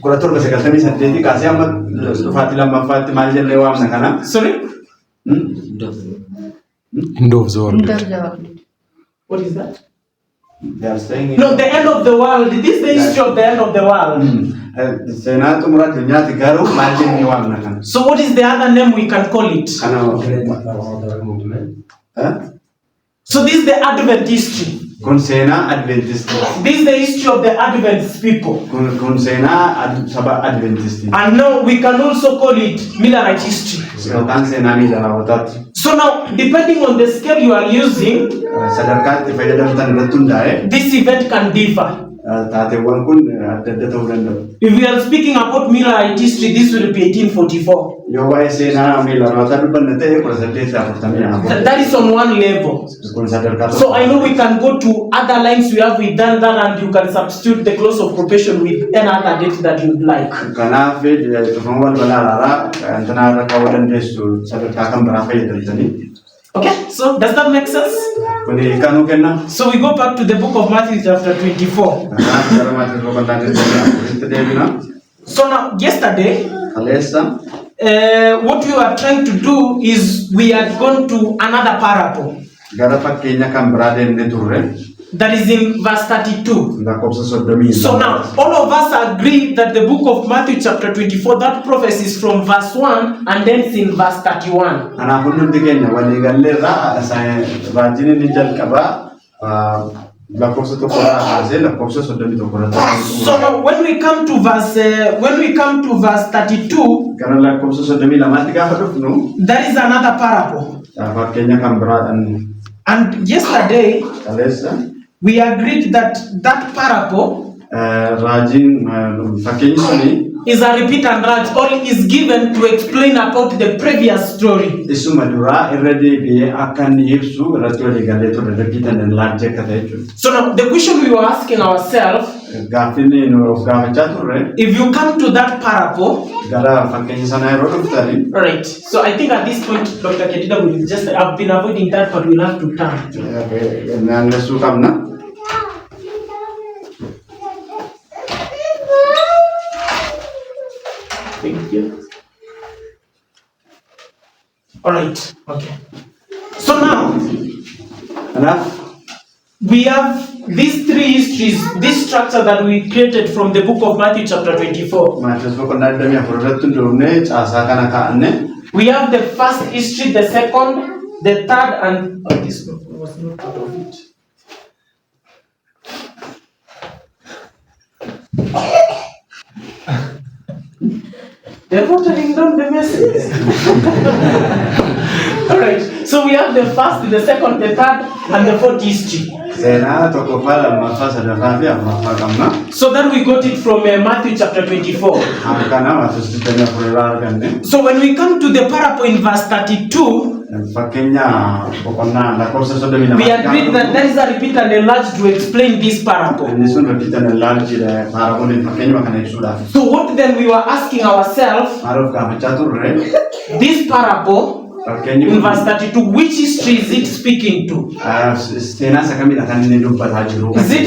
1798 kaasee amma dhufaati lammaffaatti maal jennee waamna kana? Sorry? End of the world. What is that? They are saying no, the end of the world. This is the history of the end of the world. Seenaa xumuraa addunyaati garuu maal jennee waamna kana? So what is the other name we can call it? So this is the Advent history. Kun seenaa Adventist. This is the history of the Adventist people. Kun seenaa saba Adventist. And now we can also call it Millerite history. Yookaan seenaa Millerite. So now, depending on the scale you are using, sadarkaatti fayyadamtan irratti hundaa'e this event can differ. Taateewwan kun adda adda ta'uu danda'u. If we are speaking about Millerite history, this will be 1844. Yoo waa'ee seenaa Millerite dubbanna ta'e 1844. That is on one level. So I know we can go to other lines we have with that and you can substitute the close of probation with any other date that you would like. Kanaaf tufamuwwan bal'aadhaa kanaa irra kaa'uu dandeessu sadarkaa kan biraa fayyadamtanii. Okay, so does that make sense? So we go back to the book of Matthew chapter 24. So now, yesterday, what we were trying to do is we had gone to another parable. That is in verse 32. So now, all of us agree that the book of Matthew chapter 24, that prophecy is from verse 1 and ends in verse 31. So now, when we come to verse 32, there is another parable. And yesterday, we agreed that that parable is a repeat and raj. All is given to explain about the previous story. So now the question we were asking ourselves, if you come to that parable, right? So I think at this point, Dr. Kedida will just, I've been avoiding that, but we'll have to turn. Thank you. All right. Okay. So now, we have these three histories, this structure that we created from the book of Matthew chapter 24. We have the first history, the second, the third, and this was not part of it. They're watering down the message. All right. So we have the first, the second, the third, and the fourth history. So then we got it from Matthew chapter 24. So when we come to the parable in verse 32, we agreed that there is a repeat and enlarge to explain this parable. So what then we were asking ourselves, this parable in verse 32, which history is it speaking to? Is it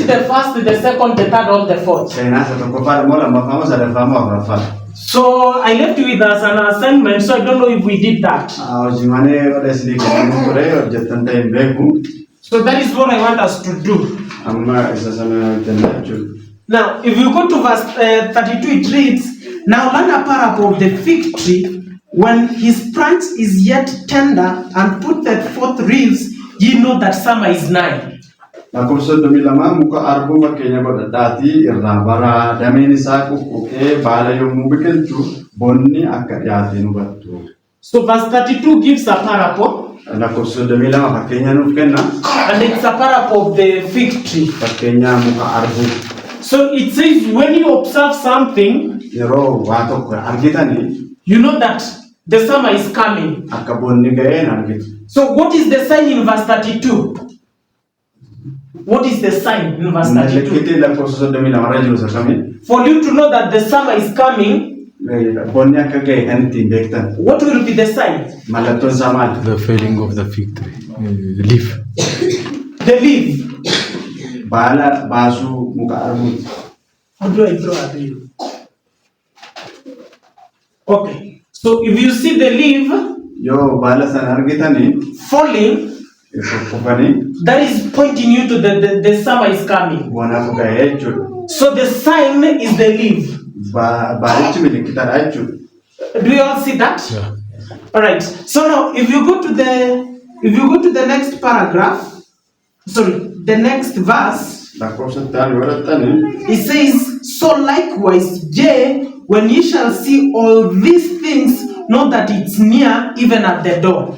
the first, the second, the third, or the fourth? So I left you with us an assignment, so I don't know if we did that. So that is what I want us to do. Now, if you go to verse 32, it reads, now learn a parable of the fig tree. When his branch is yet tender and putteth forth leaves, ye know that summer is nigh. So verse 32 gives a parable. And it's a parable of the fig tree. So it says when you observe something, you know that The summer is coming. So what is the sign in verse 32? What is the sign in verse 32? For you to know that the summer is coming, what will be the sign? The failing of the fig tree. The leaf. The leaf. How do I draw a leaf? Okay. So if you see the leaf falling, that is pointing you to the summer is coming. So the sign is the leaf. Do you all see that? Yeah. All right. So now, if you go to the next paragraph, the next verse, it says, "So likewise, when ye shall see all these things, know that it's near, even at the door."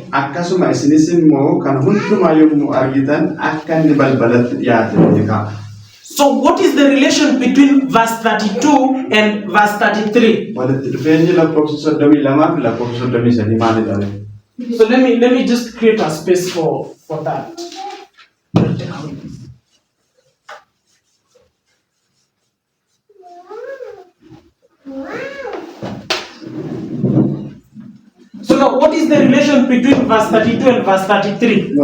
So what is the relation between verse 32 and verse 33? So let me just create a space for that. So now, what is the relation between verse 32 and verse 33?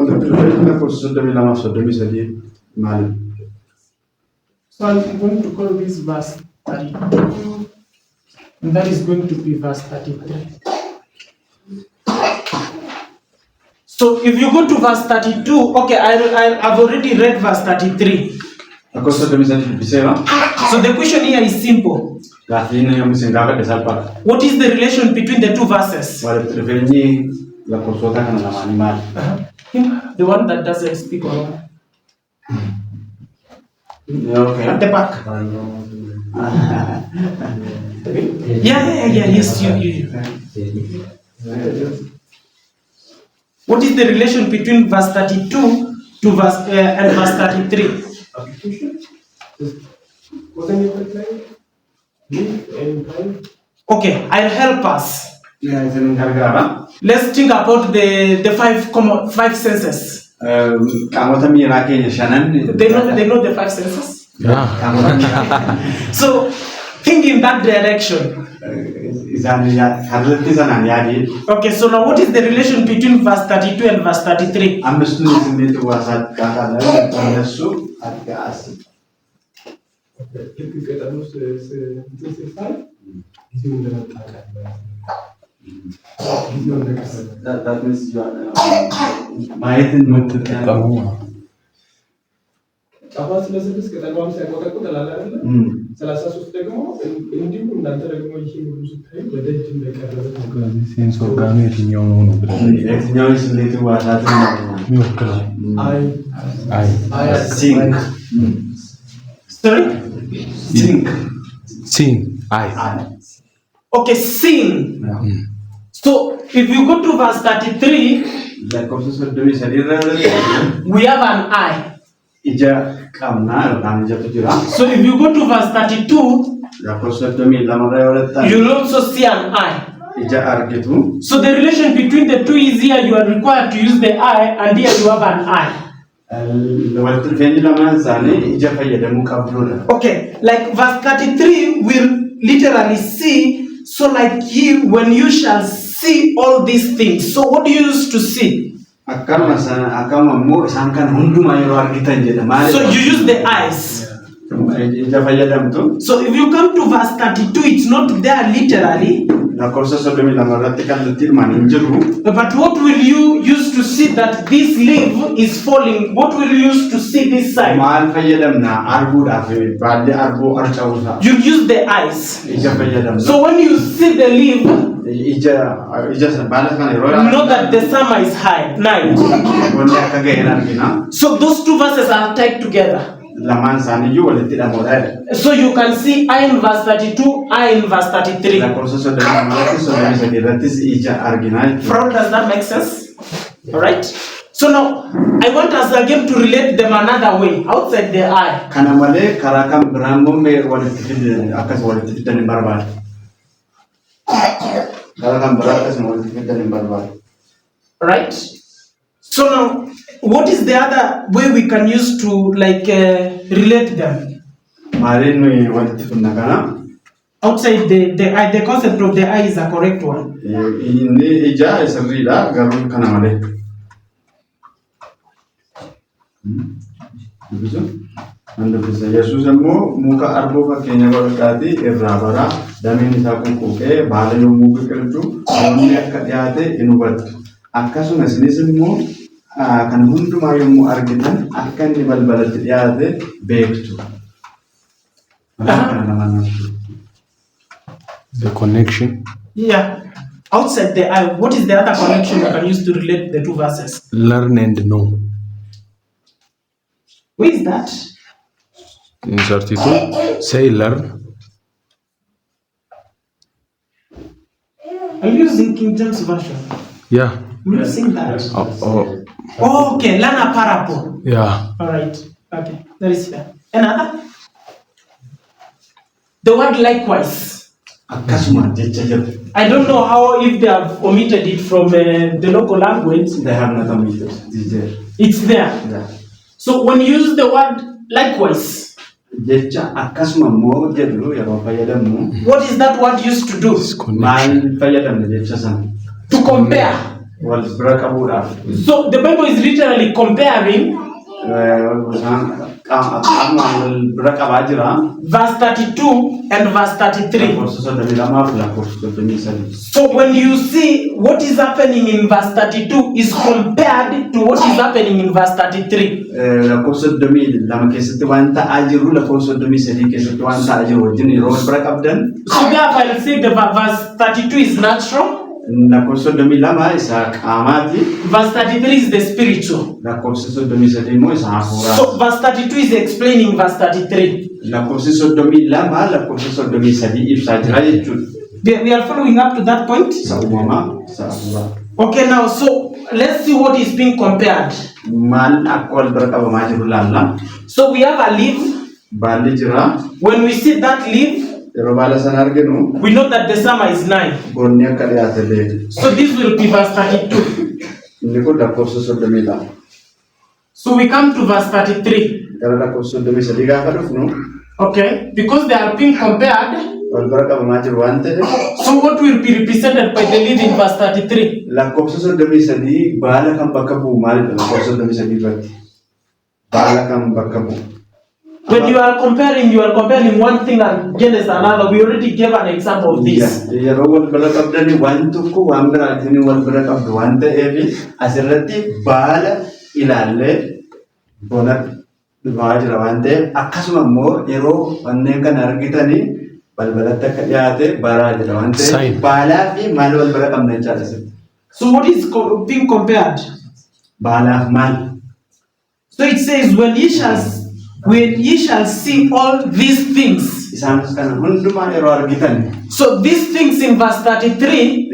So I'm going to call this verse 32, and that is going to be verse 33. So if you go to verse 32, okay, I've already read verse 33. So the question here is simple. What is the relation between the two verses? The one that doesn't speak alone. Okay. At the back. Yes, you. What is the relation between verse 32 to and verse 33? Okay, I'll help us. Let's think about the five senses. They know the five senses? Yeah. So think in that direction. Okay, so now what is the relation between verse 32 and verse 33? That means you are Sing. Okay, sing. So if you go to verse 33, we have an eye. So if you go to verse 32, you'll also see an eye. So the relation between the two is here you are required to use the eye, and here you have an eye. Okay, like verse 33 will literally see, so like you, when you shall see all these things. So what do you use to see? So you use the eyes. So if you come to verse 32, it's not there literally. But what will you use to see that this leaf is falling? What will you use to see this side? You use the eyes. So when you see the leaf, know that the summer is high, night. So those two verses are tied together. So you can see I in verse 32, I in verse 33. From does that make sense? Alright? So now I want us again to relate them another way, outside the eye. Right? So now, what is the other way we can use to relate them? Outside the concept of the eye is a correct one. Yesus ammoo muka arboo fakkeenya godhadhaati irraa bara dameen isaa kunquuqee baala yommuu biqilchu namni akka dhiyaate hin hubattu. Akkasumas isinis immoo kan hundumaa yommuu argitan akka inni balbalatti dhiyaate beektu. The connection. Yeah. Outside the eye, what is the other connection we can use to relate the two verses? Learn and know. Where is that? In 32, say learn. Are you using King James Version? Yeah. I'm using that. Oh, okay, learn a parable. Yeah. All right. Okay, that is fair. Another? The word likewise. I don't know how, if they have omitted it from the local language. They have not omitted. It's there. Yeah. So when you use the word likewise, what is that word used to do? To compare. So the Bible is literally comparing verse 32 and verse 33. So when you see what is happening in verse 32 is compared to what is happening in verse 33. So therefore I'll say the verse 32 is natural. Verse 33 is the spiritual. So verse 32 is explaining verse 33. We are following up to that point? Okay, now so let's see what is being compared. So we have a leaf. When we see that leaf, we know that the summer is 9. So this will be verse 32. So we come to verse 33. Okay, because they are being compared. So what will be represented by the leaf in verse 33? When you are comparing one thing against another. We already gave an example of this. So what is being compared? So it says, when ye shall see all these things. So these things in verse 33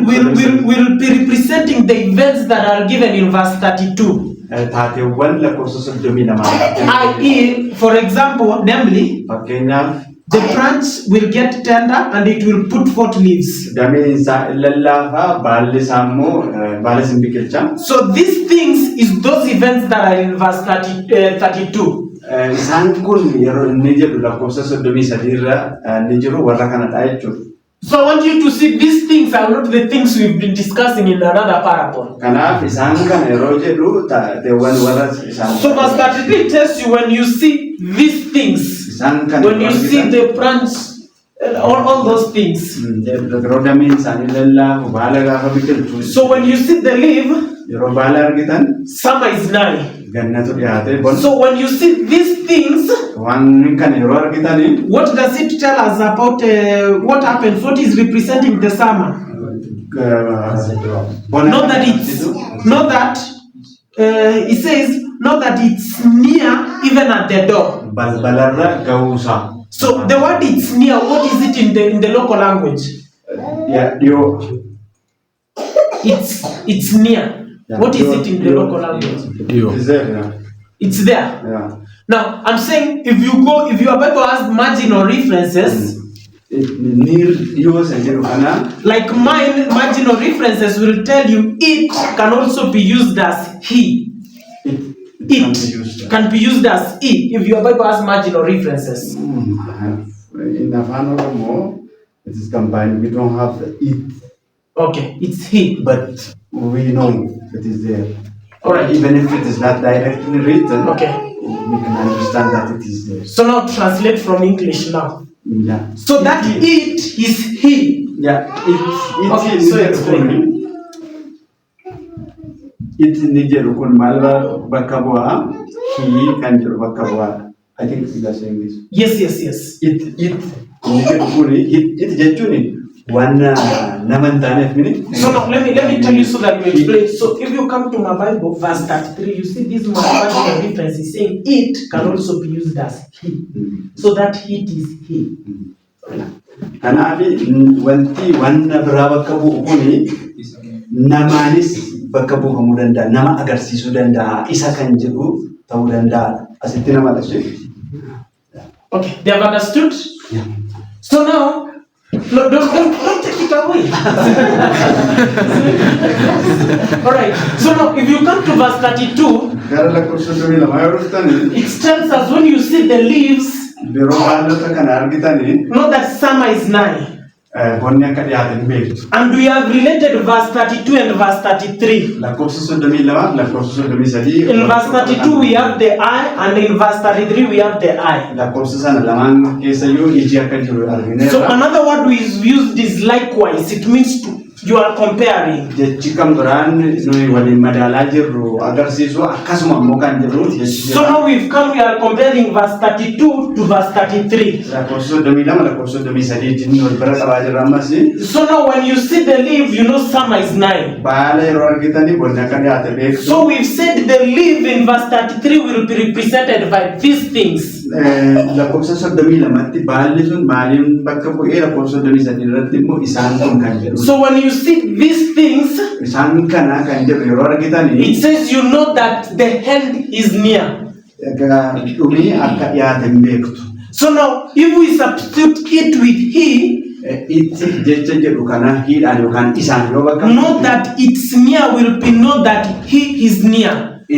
will be representing the events that are given in verse 32. I.e., for example, namely, the branch will get tender and it will put forth leaves. So these things is those events that are in verse 32. So I want you to see these things are not the things we've been discussing in another parable. So verse 33 tells you when you see these things, when you see the branch, all those things. So when you see the leaf, summer is nigh. So when you see these things, what does it tell us about what happens? What is representing the summer? It says not that it's near even at the door. So the word it's near, what is it in the local language? It's near. What is it in the local language? It's there. Yeah. Now I'm saying if your Bible has marginal references, near yours and Like mine, marginal references will tell you it can also be used as he. It can be used as he if your Bible has marginal references. In Afan Oromo, it is combined. We don't have the it. Okay, it's he. But we know it is there. Alright. Even if it is not directly written, okay, we can understand that it is there. So now translate from English now. Yeah. So that it is he. Yeah. It okay, is so explain. It Niger kun malva bakabwa he can bakabwa. I think you are saying this. Yes. It Niger kuni it jechuni one namantane fini. So now let me tell you so that you explain. So if you come to my Bible, verse 33, you see this marginal reference is saying it can also be used as he. So that it is he. Kanafi wanti wanna brava kabu kuni namanis bakabu hamudanda nama agarsisu danda isa kan jedhu taudanda asitina malashi. Okay, they have understood? Yeah. So now, no, don't take it away. Alright, so now if you come to verse 32, it tells us when you see the leaves, know that summer is nigh. And we have related verse 32 and verse 33. In verse 32 we have the eye, and in verse 33 we have the eye. So another word we used is likewise. It means to, you are comparing. So now we've come, we are comparing verse 32 to verse 33. So now when you see the leaf, you know summer is nigh. So we've said the leaf in verse 33 will be represented by these things. So when you see these things, it says you know that the end is near. So now if we substitute it with he, know that it's near will be know that he is near. So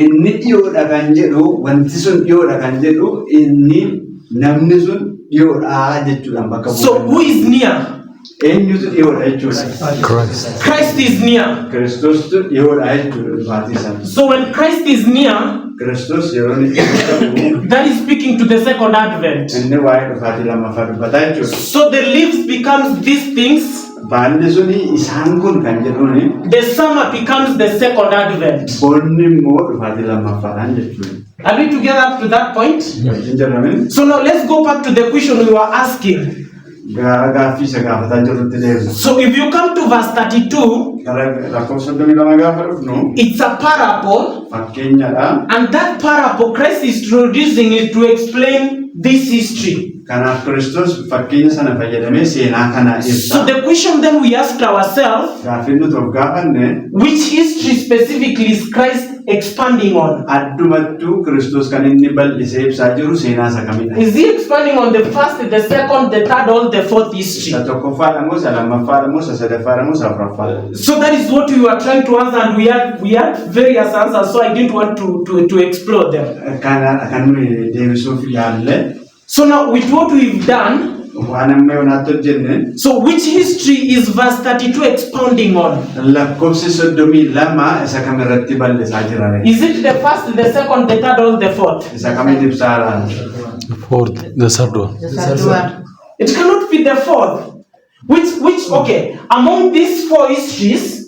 who is near? Christ. Christ is near. So when Christ is near, that is speaking to the second advent. So the leaves becomes these things. The summer becomes the second advent. Are we together up to that point? So now let's go back to the question we were asking. So if you come to verse 32, it's a parable, and that parable Christ is introducing it to explain this history. So the question then we asked ourselves, which history specifically is Christ expanding on? Is he expanding on the first, the second, the third, or the fourth history? So that is what we were trying to answer, and we had various answers, so I didn't want to explore them. So now with what we've done, so which history is verse 32 expounding on? Is it the first, the second, the third, or the fourth? The fourth, the third one. It cannot be the fourth. Which okay, among these four histories,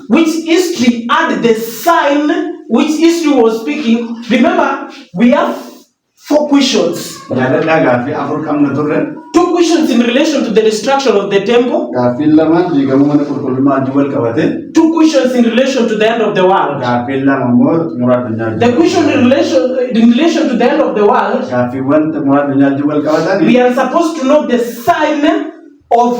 which history had the sign which history was speaking? Remember, we have 4 questions. 2 questions in relation to the destruction of the temple. 2 questions in relation to the end of the world. The question in relation to the end of the world, we are supposed to know the sign of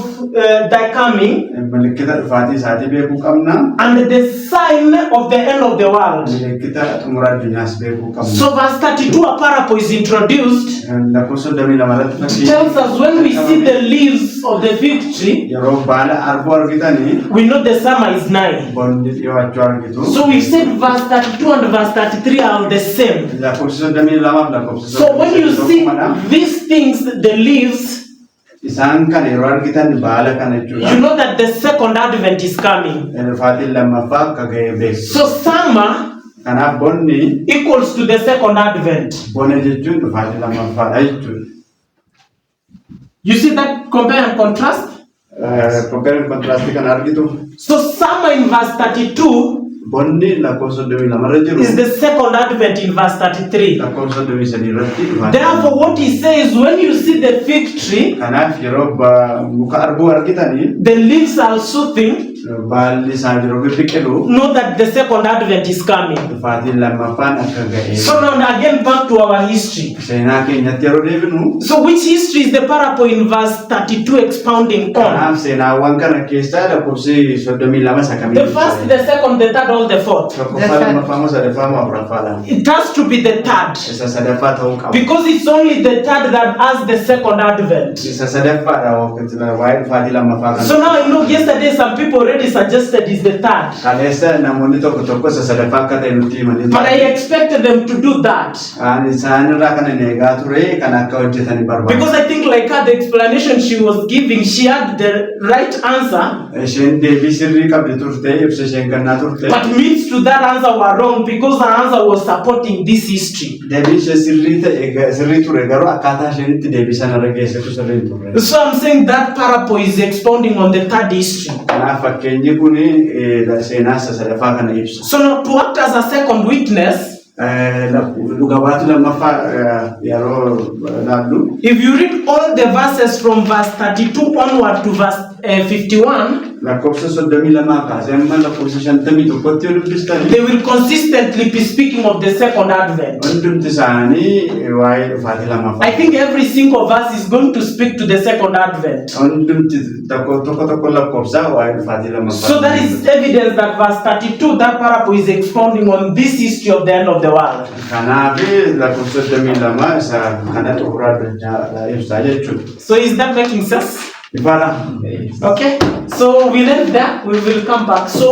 thy coming mallattoo dhufaatii isaatii beekuu qabna. and the sign of the end of the world. Mallattoo xumura addunyaas beekuu qabna. So verse 32, a parable is introduced. Lakkoofsa 22 Tells us when we see the leaves of the fig tree, yeroo baala arbuu argitanii we know the summer is nigh. bonni dhiyaachuu argitu. So we've said verse 32 and verse 33 are the same. Lakkoofsa 22 lakkoofsa So when you see these things, the leaves, isaan kan yeroo argitan baala kana jechuudha. you know that the second advent is coming. Dhufaatiin lammaffaa akka ga'e beektu. So summer Kanaaf bonni equals to the second advent. bona jechuun dhufaatii lammaffaadha jechuudha. You see that compare and contrast? Compare and contrast kan argitu. So summer in verse 32 Bonni lakkoofsa 22 jiru. is the second advent in verse 33. Lakkoofsa 23 irratti Therefore what he says, when you see the fig tree, kanaaf yeroo muka arbuu argitanii the leaves are soothing, baalli isaa yeroo bibbiqilu know that the second advent is coming. dhufaatiin lammaffaan akka ga'e. So now again back to our history. Seenaa keenyatti yeroo deebinu So which history is the parable in verse 32 expounding on? kanaaf seenaawwan kana keessaa lakkoofsi 32 isa kamii? The first, the second, the third, all the fourth. Tokkoffaa lammaffaa sadaffaa afuraffaadha. It has to be the third. Isa sadaffaa ta'uu qaba. Because it's only the third that has the second advent. Isa sadaffaadha waa'ee dhufaatii lammaffaa kana. So now I know yesterday some people already suggested is the third. Kaleessa namoonni tokko isa sadaffaa akka ta'e nutti himanii. But I expected them to do that. Ani isaanirraa kana eegaa ture kan akka hojjetanii barbaadu. Because I think like her, the explanation she was giving, she had the right answer. Isheen deebii sirrii qabdi turte, ibsa isheen kennaa turte. But means to that answer were wrong because her answer was supporting this history. Deebii ishee sirrii ture garuu akkaataa isheen itti deebii sanarra geessetu sirrii hin turre. So I'm saying that parable is expounding on the third history. Kanaaf fakkeenyi kun seenaa isa sadaffaa kana ibsa. So now to act as a second witness, Dhugabaatu lammaffaa yeroo laallu. if you read all the verses from verse 32 onward to verse 51, lakkoofsa 32 kaasee amma lakkoofsa 51tti yoo dubbistani they will consistently be speaking of the second advent. hundumti isaanii waa'ee dhufaatii lammaffaa. I think every single verse is going to speak to the second advent. Hundumti tokko lakkoofsa waa'ee dhufaatii lammaffaa. So that is evidence that verse 32, that parable is expounding on this history of the end of the world. Kanaaf lakkoofsa 32 isa kana xumura addunyaa ibsaa jechuudha. So is that making sense? Ifaadha. Okay, so we'll end there. We will come back. So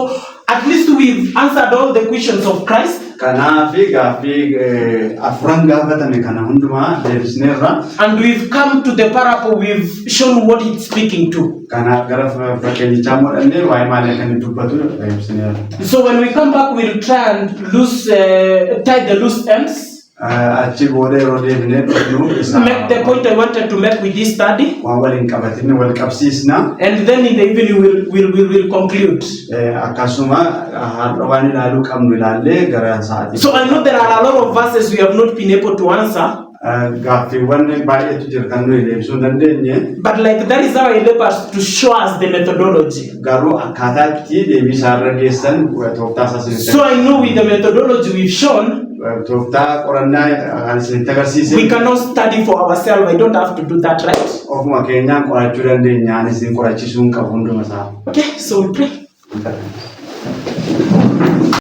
at least we've answered all the questions of Christ. Kanaaf gaaffii afran gaafatame kana hundumaa deebisneerra. And we've come to the parable. We've shown what it's speaking to. Kanaaf gara fakkeenyichaa modhannee waa'ee maalii kan dubbatu deebisneerra. So when we come back, we'll try and tie the loose ends. Achi booda yeroo deebinee dhufnu isa Make the point I wanted to make with this study. waan waliin qabatinne wal qabsiisna. And then in the evening we'll conclude. Akkasuma har'a waan ilaaluu qabnu ilaallee gara sa'aatii. So I know there are a lot of verses we have not been able to answer. Gaaffiiwwan baay'eetu jira kan nuyi deebisuu hin dandeenye. But like that is how I help us to show us the methodology. Garuu akkaataa itti deebii isaarra geessan tooftaa isaas. So I know with the methodology we've shown, tooftaa qorannaa kan isinitti agarsiise. we cannot study for ourselves. I don't have to do that, right? Ofuma keenyaan qorachuu dandeenya. Ani isin qorachiisuu hin qabu hunduma isaa. Okay, so we pray.